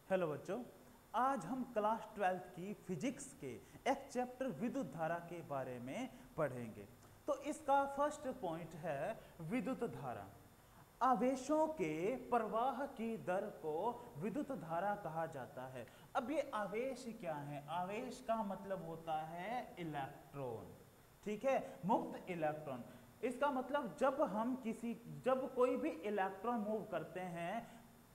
Hello बच्चों, आज हम क्लास 12th की फिजिक्स के एक चैप्टर विद्युत धारा के बारे में पढ़ेंगे। तो इसका फर्स्ट पॉइंट है विद्युत धारा। आवेशों के प्रवाह की दर को विद्युत धारा कहा जाता है। अब ये आवेश क्या है? आवेश का मतलब होता है इलेक्ट्रॉन, ठीक है, मुक्त इलेक्ट्रॉन। इसका मतलब जब कोई भी इलेक्ट्रॉन मूव करते हैं,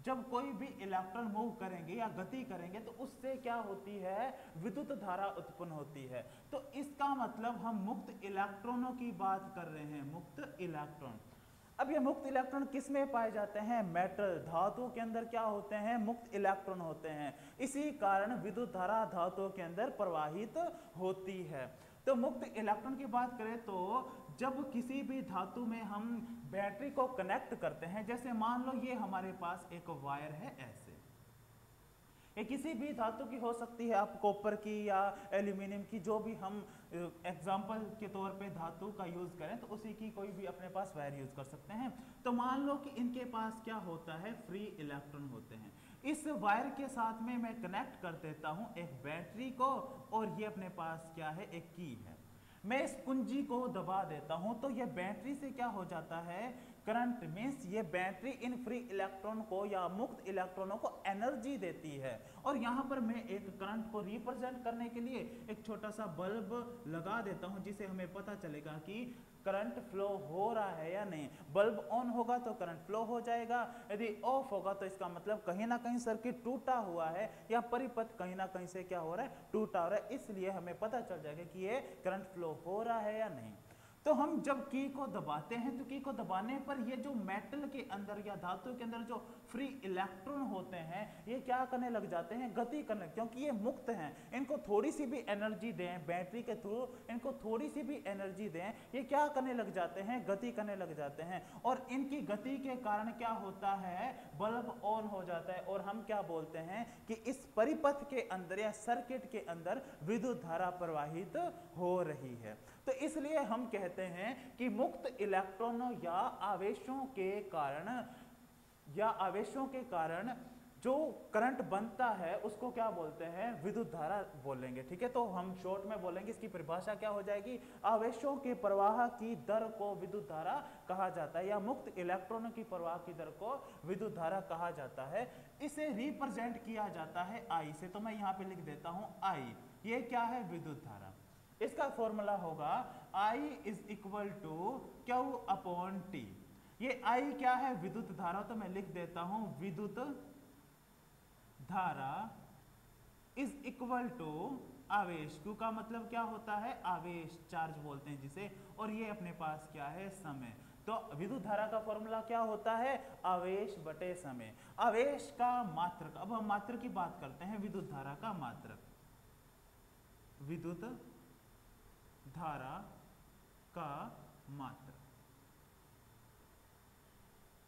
जब कोई भी इलेक्ट्रॉन मूव करेंगे या गति करेंगे तो उससे क्या होती है? विद्युत धारा उत्पन्न होती है। तो इसका मतलब हम मुक्त इलेक्ट्रॉनों की बात कर रहे हैं, मुक्त इलेक्ट्रॉन। अब ये मुक्त इलेक्ट्रॉन किस में पाए जाते हैं? मेटल, धातु के अंदर क्या होते हैं? मुक्त इलेक्ट्रॉन होते हैं। इसी कारण विद्युत धारा धातुओं के अंदर प्रवाहित होती है। तो मुक्त इलेक्ट्रॉन की बात करें तो जब किसी भी धातु में हम बैटरी को कनेक्ट करते हैं, जैसे मान लो ये हमारे पास एक वायर है, ऐसे ये किसी भी धातु की हो सकती है, आप कॉपर की या एल्यूमिनियम की, जो भी हम एग्जांपल के तौर पे धातु का यूज करें तो उसी की कोई भी अपने पास वायर यूज कर सकते हैं। तो मान लो कि इनके पास क्या होता है? फ्री इलेक्ट्रॉन होते हैं। इस वायर के साथ में मैं कनेक्ट कर देता हूं एक बैटरी को, और ये अपने पास क्या है? एक की है। मैं इस कुंजी को दबा देता हूं तो यह बैटरी से क्या हो जाता है? करंट। मीन्स ये बैटरी इन फ्री इलेक्ट्रॉन को या मुक्त इलेक्ट्रॉनों को एनर्जी देती है। और यहां पर मैं एक करंट को रिप्रेजेंट करने के लिए एक छोटा सा बल्ब लगा देता हूं, जिसे हमें पता चलेगा कि करंट फ्लो हो रहा है या नहीं। बल्ब ऑन होगा तो करंट फ्लो हो जाएगा, यदि ऑफ होगा तो इसका मतलब कहीं ना कहीं सर्किट टूटा हुआ है या परिपथ कहीं ना कहीं से क्या हो रहा है? टूटा हो रहा है। इसलिए हमें पता चल जाएगा कि ये करंट फ्लो हो रहा है या नहीं। तो हम जब की को दबाते हैं तो की को दबाने पर ये जो मेटल के अंदर या धातु के अंदर जो फ्री इलेक्ट्रॉन होते हैं, ये क्या करने लग जाते हैं? गति करने, क्योंकि ये मुक्त हैं। इनको थोड़ी सी भी एनर्जी दें बैटरी के थ्रू, इनको थोड़ी सी भी एनर्जी दें, ये क्या करने लग जाते हैं? गति करने लग जाते हैं। और इनकी गति के कारण क्या होता है? बल्ब ऑन हो जाता है। और हम क्या बोलते हैं कि इस परिपथ के अंदर या सर्किट के अंदर विद्युत धारा प्रवाहित हो रही है। तो इसलिए हम कहते हैं कि मुक्त इलेक्ट्रॉनों या आवेशों के कारण जो करंट बनता है उसको क्या बोलते हैं? विद्युत धारा बोलेंगे, ठीक है। तो हम शॉर्ट में बोलेंगे, इसकी परिभाषा क्या हो जाएगी? आवेशों के प्रवाह की दर को विद्युत धारा कहा जाता है, या मुक्त इलेक्ट्रॉनों की प्रवाह की दर को विद्युत धारा कहा जाता है। इसे रिप्रेजेंट किया जाता है आई से। तो मैं यहां पे लिख देता हूं आई। ये क्या है? विद्युत धारा। इसका फॉर्मूला होगा I is equal to Q upon T. ये I क्या है? विद्युत धारा। तो मैं लिख देता हूं विद्युत धारा इज इक्वल टू आवेश। क्यू का मतलब क्या होता है? आवेश, चार्ज बोलते हैं जिसे। और ये अपने पास क्या है? समय। तो विद्युत धारा का फॉर्मूला क्या होता है? आवेश बटे समय। आवेश का मात्रक। अब हम मात्रक की बात करते हैं, विद्युत धारा का मात्रक। विद्युत धारा का मात्रक।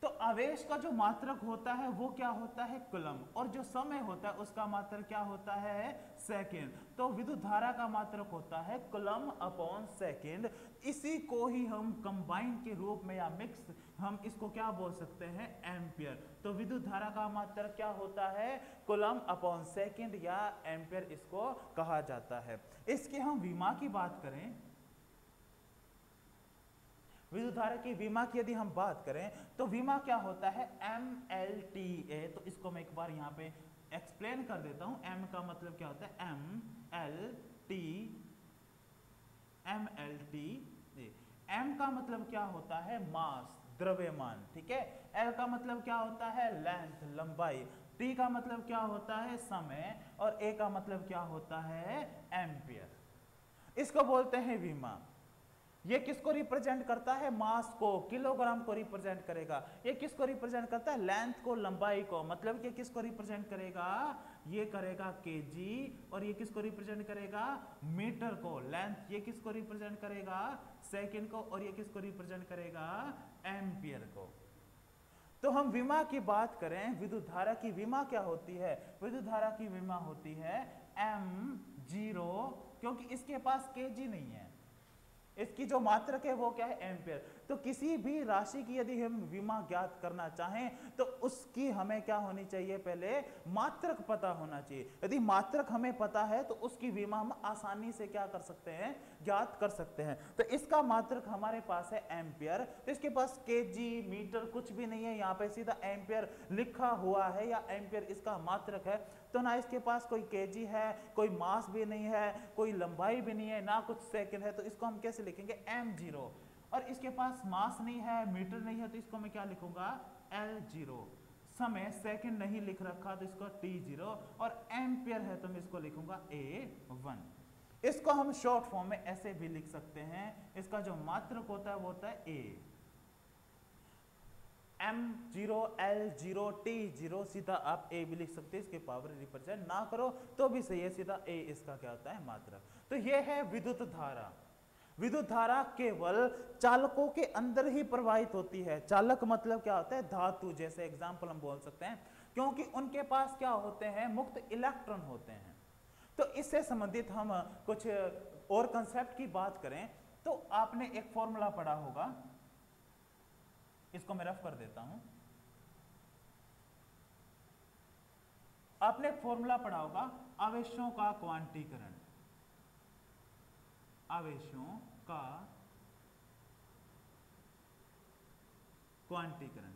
तो आवेश का जो मात्रक होता है वो क्या होता है? कूलम्ब। और जो समय होता है उसका मात्रक क्या होता है? सेकंड। तो विद्युत धारा का मात्रक होता है कूलम्ब अपॉन सेकंड। इसी को ही हम कंबाइन के रूप में या मिक्स, हम इसको क्या बोल सकते हैं? एम्पियर। तो विद्युत धारा का मात्रक क्या होता है? कूलम्ब अपॉन सेकंड या एम्पियर इसको कहा जाता है। इसके हम विमा की बात करें, विद्युत धारा की विमा की यदि हम बात करें तो विमा क्या होता है? MLTA। तो इसको मैं एक बार यहां पे एक्सप्लेन कर देता हूं। M का मतलब क्या होता है? MLT। M का मतलब क्या होता है? मास, द्रव्यमान, ठीक है। L का मतलब क्या होता है? लेंथ, लंबाई। T का मतलब क्या होता है? समय। और A का मतलब क्या होता है? एम्पियर। इसको बोलते हैं विमा। ये किसको रिप्रेजेंट करता है? मास को, किलोग्राम को रिप्रेजेंट करेगा। ये किसको रिप्रेजेंट करता है? लेंथ को, लंबाई को। मतलब ये किसको रिप्रेजेंट करेगा? ये करेगा केजी। और ये किसको रिप्रेजेंट करेगा? मीटर को। लेंथ ये किसको रिप्रेजेंट करेगा? सेकंड को। और ये किसको रिप्रेजेंट करेगा? एम्पियर को। तो हम विमा की बात करें, विद्युत धारा की विमा क्या होती है? विद्युत धारा की विमा होती है M0, क्योंकि इसके पास केजी नहीं है, इसकी जो मात्रक है वो क्या है? एम्पियर। तो तो किसी भी राशि की यदि हम विमा ज्ञात करना चाहें तो उसकी हमें क्या होनी चाहिए, पहले मात्रक पता होना चाहिए। यदि मात्रक हमें पता है तो उसकी विमा हम आसानी से क्या कर सकते हैं, ज्ञात कर सकते हैं। तो इसका मात्रक हमारे पास है एम्पियर, तो इसके पास केजी मीटर कुछ भी नहीं है, यहाँ पे सीधा एम्पियर लिखा हुआ है या एम्पियर इसका मात्रक है। तो ना इसके पास कोई केजी है, कोई मास भी नहीं है, कोई लंबाई भी नहीं है, ना कुछ सेकंड है, तो इसको हम कैसे लिखेंगे, m0। और इसके पास मास नहीं है, मीटर नहीं है, तो इसको मैं क्या लिखूंगा, L0। समय सेकंड नहीं लिख रखा तो इसको T0, और एम्पियर है तो मैं इसको लिखूंगा A1। इसको हम शॉर्ट फॉर्म में ऐसे भी लिख सकते हैं, इसका जो मात्रक होता है वो होता है A। M0 L0 T0, सीधा आप A भी लिख सकते हैं, इसके पावर रिप्रेजेंट ना करो तो भी सही है, सीधा A इसका क्या होता है, मात्रक। तो ये है विद्युत धारा। विद्युत धारा केवल चालकों के अंदर ही प्रवाहित होती है। चालक मतलब क्या होता है, धातु, जैसे एग्जाम्पल हम बोल सकते हैं, क्योंकि उनके पास क्या होते हैं, मुक्त इलेक्ट्रॉन होते हैं। तो इससे संबंधित हम कुछ और कंसेप्ट की बात करें तो आपने एक फॉर्मूला पढ़ा होगा, इसको मैं रफ कर देता हूं। आपने एक फॉर्मूला पढ़ा होगा, आवेशों का क्वांटीकरण। आवेशों का क्वांटीकरण।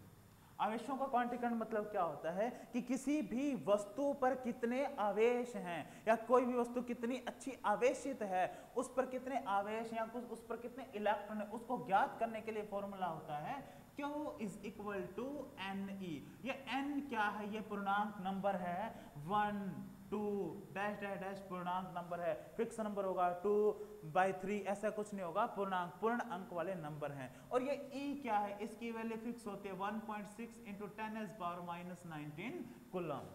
आवेशों का क्वांटीकरण मतलब क्या होता है कि किसी भी वस्तु पर कितने आवेश हैं या कोई भी वस्तु कितनी अच्छी आवेशित है, उस पर कितने आवेश या कुछ उस पर कितने इलेक्ट्रॉन है, उसको ज्ञात करने के लिए फॉर्मूला होता है Q is equal to Ne। ये n क्या है, ये पूर्णांक नंबर है, 1 2 डैश डैश डैश पूर्णांक नंबर है, फिक्स नंबर होगा 2/3 ऐसा कुछ नहीं होगा, पूर्णांक पूर्ण अंक वाले नंबर हैं। और ये E क्या है, इसकी वैल्यू फिक्स होती है 1.6 × 10⁻⁻19 कूलम।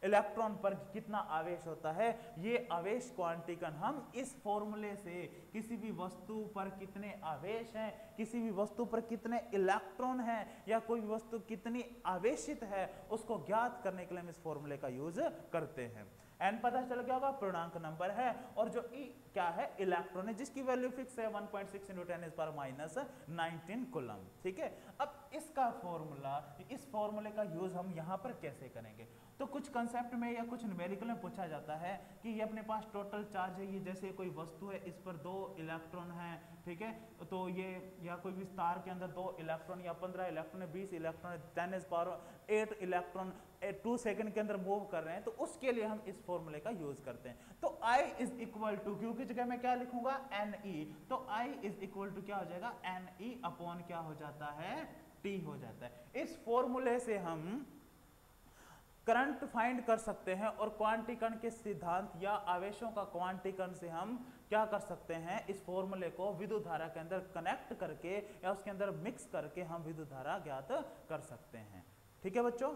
इलेक्ट्रॉन पर कितना आवेश होता है, ये आवेश क्वांटीकरण हम इस फॉर्मूले से किसी भी वस्तु पर कितने आवेश हैं, किसी भी वस्तु पर कितने इलेक्ट्रॉन हैं या कोई भी वस्तु कितनी आवेशित है, उसको ज्ञात करने के लिए हम इस फॉर्मूले का यूज करते हैं। n पता चल गया होगा, पूर्णांक नंबर है, और जो E क्या है, इलेक्ट्रॉन है, जिसकी वैल्यू फिक्स है 1.6 × 10⁻⁻19 कूलम। ठीक है, अब इसका फॉर्मूला, इस फॉर्मूले का यूज हम यहाँ पर कैसे करेंगे, तो कुछ कंसेप्ट में या कुछ न्यूमेरिकल में पूछा जाता है कि ये अपने पास टोटल चार्ज है, ये जैसे कोई वस्तु है, इस पर 2 इलेक्ट्रॉन हैं, ठीक है, तो ये या कोई भी तार के अंदर 2 इलेक्ट्रॉन या 15 इलेक्ट्रॉन है, 20 इलेक्ट्रॉन है, 10⁸ इलेक्ट्रॉन 2 सेकंड के अंदर मूव कर रहे हैं, तो उसके लिए हम इस फॉर्मूले का यूज करते हैं। तो I is equal to, Q की जगह में क्या लिखूंगा, Ne, तो I इज इक्वल टू क्या हो जाएगा, Ne अपॉन क्या हो जाता है, T हो जाता है। इस फॉर्मूले से हम करंट फाइंड कर सकते हैं और क्वांटीकरण के सिद्धांत या आवेशों का क्वांटीकरण से हम क्या कर सकते हैं, इस फॉर्मूले को विद्युत धारा के अंदर कनेक्ट करके या उसके अंदर मिक्स करके हम विद्युत धारा ज्ञात कर सकते हैं। ठीक है बच्चों,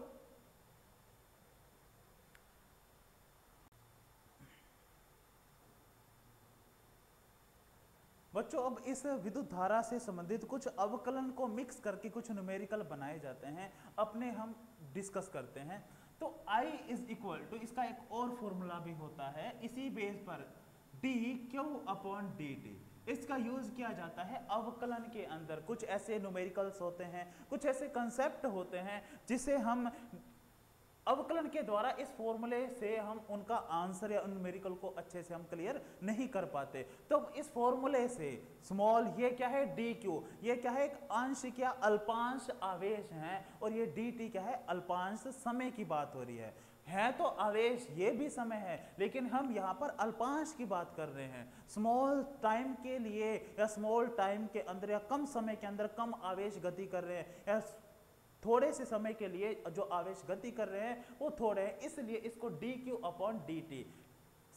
अब इस विद्युत धारा से संबंधित कुछ अवकलन को मिक्स करके कुछ न्यूमेरिकल बनाए जाते हैं, अपने हम डिस्कस करते हैं। तो I इज इक्वल टू, इसका एक और फॉर्मूला भी होता है इसी बेस पर, dQ/dt। इसका यूज किया जाता है अवकलन के अंदर। कुछ ऐसे न्यूमेरिकल्स होते हैं, कुछ ऐसे कंसेप्ट होते हैं जिसे हम अवकलन के द्वारा इस फॉर्मूले से हम उनका आंसर या न्यूमेरिकल को अच्छे से हम क्लियर नहीं कर पाते। तो इस फॉर्मूले से स्मॉल, ये क्या है, dq, ये क्या है, एक आंशिक या अल्पांश आवेश है, और ये dt क्या है, अल्पांश समय की बात हो रही है तो आवेश ये भी समय है, लेकिन हम यहाँ पर अल्पांश की बात कर रहे हैं। स्मॉल टाइम के लिए या स्मॉल टाइम के अंदर या कम समय के अंदर कम आवेश गति कर रहे हैं, या थोड़े से समय के लिए जो आवेश गति कर रहे हैं वो थोड़े हैं, इसलिए इसको dQ/dt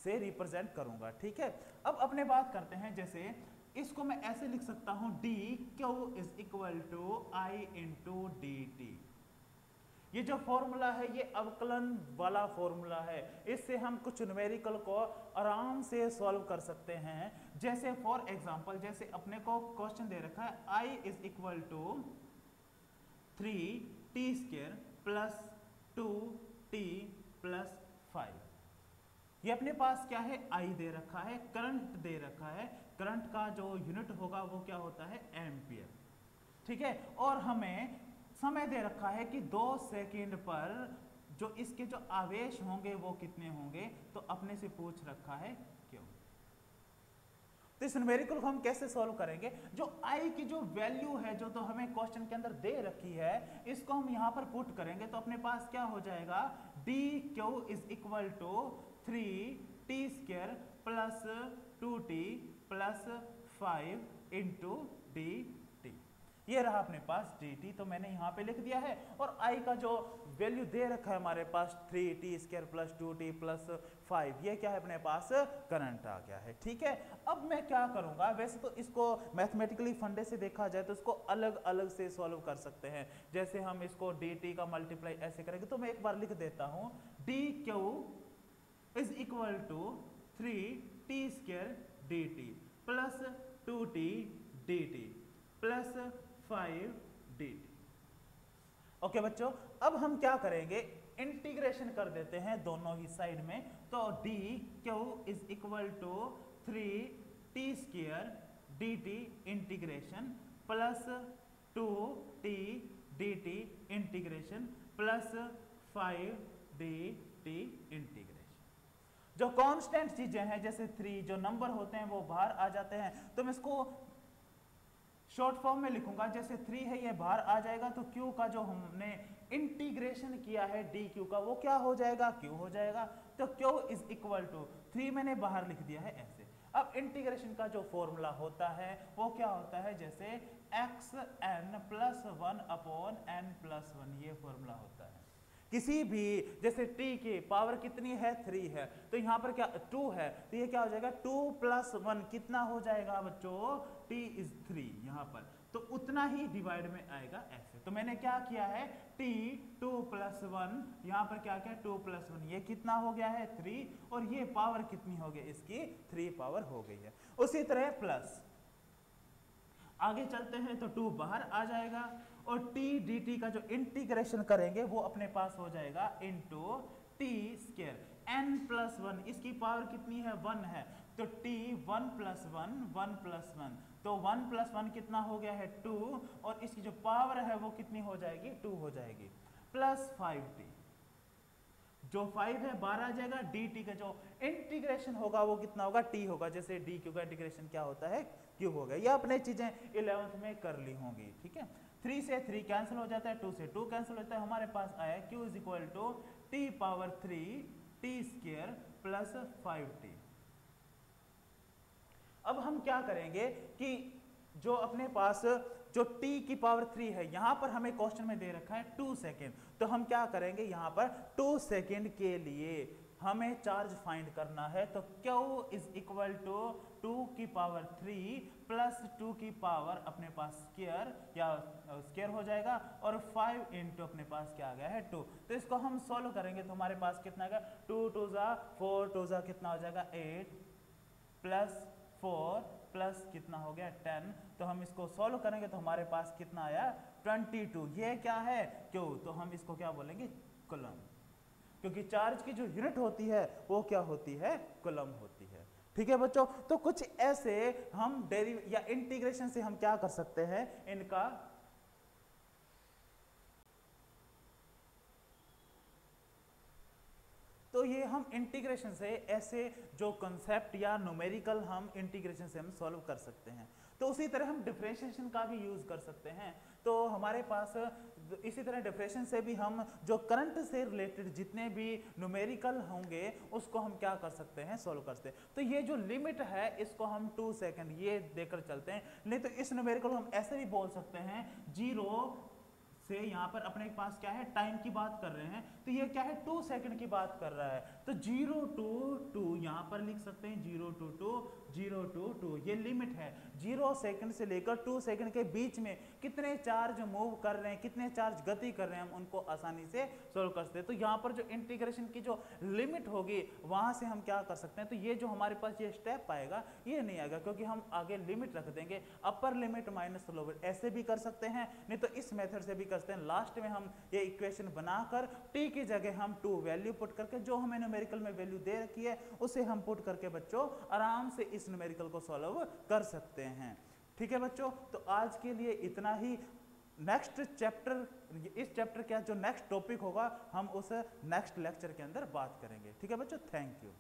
से रिप्रेजेंट करूंगा। ठीक है, अब अपने बात करते हैं, जैसे इसको मैं ऐसे लिख सकता हूं, dQ is equal to I into dt। ये जो फॉर्मूला है ये अवकलन वाला फॉर्मूला है, इससे हम कुछ न्यूमेरिकल को आराम से सॉल्व कर सकते हैं। जैसे फॉर एग्जांपल, जैसे अपने को क्वेश्चन दे रखा है I is equal to 3t² plus 2t plus 5। ये अपने पास क्या है, I दे रखा है, करंट दे रखा है, करंट का जो यूनिट होगा वो क्या होता है, एम्पियर। ठीक है, और हमें समय दे रखा है कि 2 सेकंड पर जो इसके जो आवेश होंगे वो कितने होंगे, तो अपने से पूछ रखा है क्यों। तो इस न्यूमेरिकल को हम कैसे सॉल्व करेंगे, जो आई की जो वैल्यू है जो तो हमें क्वेश्चन के अंदर दे रखी है, इसको हम यहां पर पुट करेंगे तो अपने पास क्या हो जाएगा, D Q is equal to 3t² plus 2t plus 5 into D T. ये रहा अपने पास dt, तो मैंने यहाँ पे लिख दिया है, और I का जो वैल्यू दे रखा है हमारे पास 3t² प्लस 2t प्लस 5, ये क्या है अपने पास करंट आ गया है। ठीक है, अब मैं क्या करूँगा, वैसे तो इसको मैथमेटिकली फंडे से देखा जाए तो इसको अलग अलग से सॉल्व कर सकते हैं। जैसे हम इसको dt का मल्टीप्लाई ऐसे करेंगे, तो मैं एक बार लिख देता हूँ, dq is equal to 3t² dt plus 2t dt plus 5 dt। Okay बच्चों, अब हम क्या करेंगे, इंटीग्रेशन कर देते हैं दोनों ही साइड में, तो D Q is equal to 3t² dt integration plus 2t dt integration plus 5 dt integration. जो कांस्टेंट चीजें हैं जैसे 3, जो नंबर होते हैं वो बाहर आ जाते हैं, तो मैं इसको शॉर्ट फॉर्म में लिखूंगा, जैसे 3 है ये बाहर आ जाएगा, तो q का जो हमने इंटीग्रेशन किया है dq का वो क्या हो जाएगा, q हो जाएगा। तो q इज इक्वल टू 3 मैंने बाहर लिख दिया है ऐसे। अब इंटीग्रेशन का जो फॉर्मूला होता है वो क्या होता है, जैसे xn plus 1 upon n plus 1, ये फॉर्मूला होता है। किसी भी जैसे t की पावर कितनी है, 3 है, तो यहाँ पर क्या 2 है, तो ये क्या हो जाएगा 2 प्लस 1 कितना हो जाएगा बच्चों, t इज 3 यहाँ पर, तो उतना ही डिवाइड में आएगा ऐसे। तो मैंने क्या किया है, t 2 प्लस 1 यहाँ पर क्या क्या 2 प्लस 1, ये कितना हो गया है 3, और ये पावर कितनी हो गई इसकी 3 पावर हो गई है। उसी तरह प्लस आगे चलते हैं तो 2 बाहर आ जाएगा, और t dt का जो इंटीग्रेशन करेंगे वो अपने पास हो जाएगा इंटू t², n प्लस 1, इसकी पावर कितनी है 1 है, तो t 1 प्लस 1 1 प्लस 1, तो 1 प्लस 1 कितना हो गया है 2, और इसकी जो पावर है वो कितनी हो जाएगी 2 हो जाएगी, प्लस 5t, जो 5 है बाहर आ जाएगा, dt का जो इंटीग्रेशन होगा वो कितना होगा t होगा, जैसे dq का इंटीग्रेशन क्या होता है q हो गया। ये अपने चीजें 11th में कर ली होंगी। ठीक है, 3 से 3 कैंसिल हो जाता है, 2 से 2 कैंसिल होता है, हमारे पास आया q is equal to t power 3 t² plus 5t। अब हम क्या करेंगे कि जो अपने पास जो t की पावर 3 है, यहां पर हमें क्वेश्चन में दे रखा है 2 सेकेंड, तो हम क्या करेंगे यहां पर 2 सेकेंड के लिए हमें चार्ज फाइंड करना है, तो q इज इक्वल टू 2 की पावर 3 प्लस 2 की पावर अपने पास स्क्वायर या स्क्वायर हो जाएगा, और 5 इंटू अपने पास क्या आ गया है 2। तो इसको हम सॉल्व करेंगे तो हमारे पास कितना आएगा, 2 2 जा 4 2 जा कितना हो जाएगा 8 प्लस 4 प्लस कितना हो गया 10, तो हम इसको सॉल्व करेंगे तो हमारे पास कितना आया 22। ये क्या है क्यों, तो हम इसको क्या बोलेंगे कूलम, क्योंकि चार्ज की जो यूनिट होती है वो क्या होती है कूलम होती है। ठीक है बच्चों, तो कुछ ऐसे हम डेरिव या इंटीग्रेशन से हम क्या कर सकते हैं इनका, तो ये हम इंटीग्रेशन से ऐसे जो कॉन्सेप्ट या न्यूमेरिकल हम इंटीग्रेशन से हम सॉल्व कर सकते हैं। तो उसी तरह हम डिफरेंशिएशन का भी यूज कर सकते हैं। तो हमारे पास इसी तरह डिफरेंशिएशन से भी हम जो करंट से रिलेटेड जितने भी न्यूमेरिकल होंगे उसको हम क्या कर सकते हैं सॉल्व करते हैं। तो ये जो लिमिट है इसको हम 2 सेकंड ये देकर चलते हैं, नहीं तो इस न्यूमेरिकल को हम ऐसे भी बोल सकते हैं 0 से यहाँ पर अपने पास क्या है टाइम की बात कर रहे हैं, तो ये क्या है 2 सेकंड की बात कर रहा है, तो 0 to 2 यहाँ पर लिख सकते हैं 0 to 2 0 to 2, ये लिमिट है। 0 सेकंड से लेकर 2 सेकंड के बीच में कितने चार्ज मूव कर रहे हैं, कितने चार्ज गति कर रहे हैं, हम उनको आसानी से सोल्व कर सकते हैं। तो यहाँ पर जो इंटीग्रेशन की जो लिमिट होगी वहां से हम क्या कर सकते हैं, तो ये जो हमारे पास ये स्टेप आएगा ये नहीं आएगा, क्योंकि हम आगे लिमिट रख देंगे, अपर लिमिट माइनस लोअर, ऐसे भी कर सकते हैं, नहीं तो इस मेथड से भी कर सकते हैं। लास्ट में हम ये इक्वेशन बनाकर t की जगह हम 2 वैल्यू पुट करके जो हमें न्यूमेरिकल में वैल्यू दे रखी है उसे हम पुट करके बच्चों आराम से इस न्यूमेरिकल को सॉल्व कर सकते हैं। ठीक है बच्चों, तो आज के लिए इतना ही। नेक्स्ट चैप्टर, इस चैप्टर का जो नेक्स्ट टॉपिक होगा हम उस नेक्स्ट लेक्चर के अंदर बात करेंगे। ठीक है बच्चों, थैंक यू।